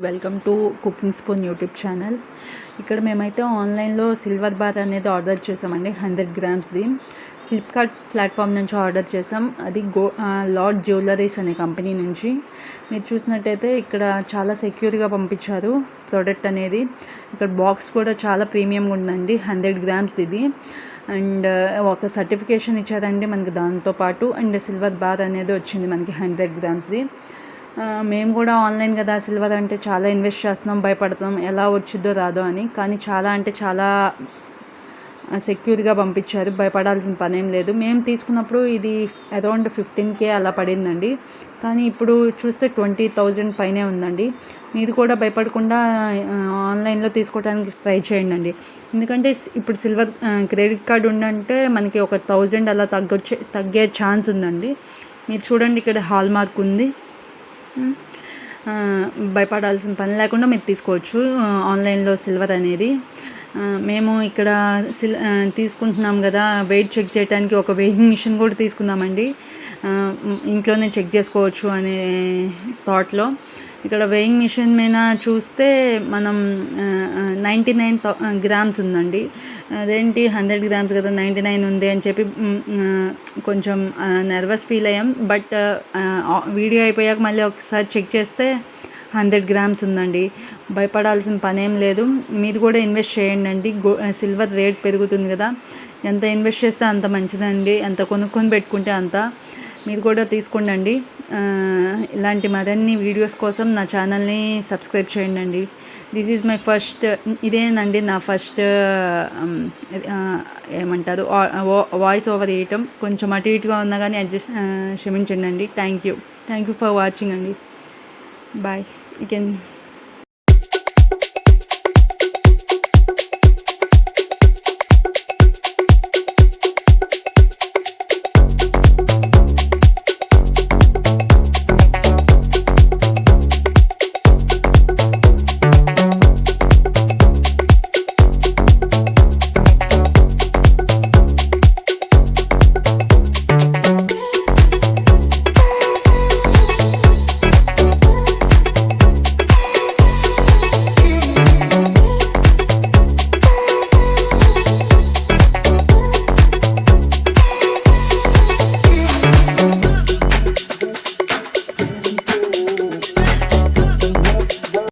Welcome to cooking spoon YouTube channel. ఇక్కడ మేమైతే ఆన్లైన్లో సిల్వర్ బార్ అనేది ఆర్డర్ చేసామండి. 100 గ్రామ్స్ది ఫ్లిప్కార్ట్ ప్లాట్ఫామ్ నుంచి ఆర్డర్ చేసాం. అది లార్డ్ జ్యువెలరీస్ అనే కంపెనీ నుంచి. మీరు చూసినట్టయితే ఇక్కడ చాలా సెక్యూర్గా పంపించారు ప్రోడక్ట్ అనేది. ఇక్కడ బాక్స్ కూడా చాలా ప్రీమియంగా ఉందండి. 100 గ్రామ్స్ది ఇది. అండ్ ఒక సర్టిఫికేషన్ ఇచ్చారండి మనకి దాంతోపాటు. అండ్ సిల్వర్ బార్ అనేది వచ్చింది మనకి 100 గ్రామ్స్ది. మేము కూడా ఆన్లైన్ కదా, సిల్వర్ అంటే చాలా ఇన్వెస్ట్ చేస్తున్నాం, భయపడుతున్నాం ఎలా వచ్చిద్దో రాదో అని. కానీ చాలా అంటే చాలా సెక్యూర్గా పంపించారు, భయపడాల్సిన పనేం లేదు. మేము తీసుకున్నప్పుడు ఇది అరౌండ్ 15K అలా పడిందండి. కానీ ఇప్పుడు చూస్తే 20,000 పైనే ఉందండి. మీరు కూడా భయపడకుండా ఆన్లైన్లో తీసుకోవడానికి ట్రై చేయండి. ఎందుకంటే ఇప్పుడు సిల్వర్ క్రెడిట్ కార్డు ఉందంటే మనకి ఒక 1000 అలా తగ్గే ఛాన్స్ ఉందండి. మీరు చూడండి, ఇక్కడ హాల్ మార్క్ ఉంది. భయపడాల్సిన పని లేకుండా మీరు తీసుకోవచ్చు ఆన్లైన్లో సిల్వర్ అనేది. మేము ఇక్కడ తీసుకుంటున్నాం కదా, వెయిట్ చెక్ చేయడానికి ఒక వెయింగ్ మిషన్ కూడా తీసుకున్నామండి. ఇంట్లోనే చెక్ చేసుకోవచ్చు అనే థాట్లో. ఇక్కడ వెయింగ్ మిషన్ మీద చూస్తే మనం 99 గ్రామ్స్ ఉందండి. అదేంటి 100 గ్రామ్స్ కదా 99 ఉంది అని చెప్పి కొంచెం నర్వస్ ఫీల్ అయ్యాం. బట్ వీడియో అయిపోయాక మళ్ళీ ఒకసారి చెక్ చేస్తే 100 గ్రామ్స్ ఉందండి. భయపడాల్సిన పనేం లేదు. మీరు కూడా ఇన్వెస్ట్ చేయండి. సిల్వర్ రేట్ పెరుగుతుంది కదా, ఎంత ఇన్వెస్ట్ చేస్తే అంత మంచిదండి. ఎంత కొనుక్కొని పెట్టుకుంటే అంత. మీరు కూడా తీసుకోండి. ఇలాంటి మరిన్ని వీడియోస్ కోసం నా ఛానల్ని సబ్స్క్రైబ్ చేయండి. దిస్ ఈజ్ మై ఫస్ట్, ఇదేనండి నా ఫస్ట్ ఏమంటారు వాయిస్ ఓవర్ వేయటం. కొంచెం అటు ఇటుగా ఉన్నా కానీ క్షమించండి. థ్యాంక్ యూ ఫర్ వాచింగ్ అండి. బాయ్. You can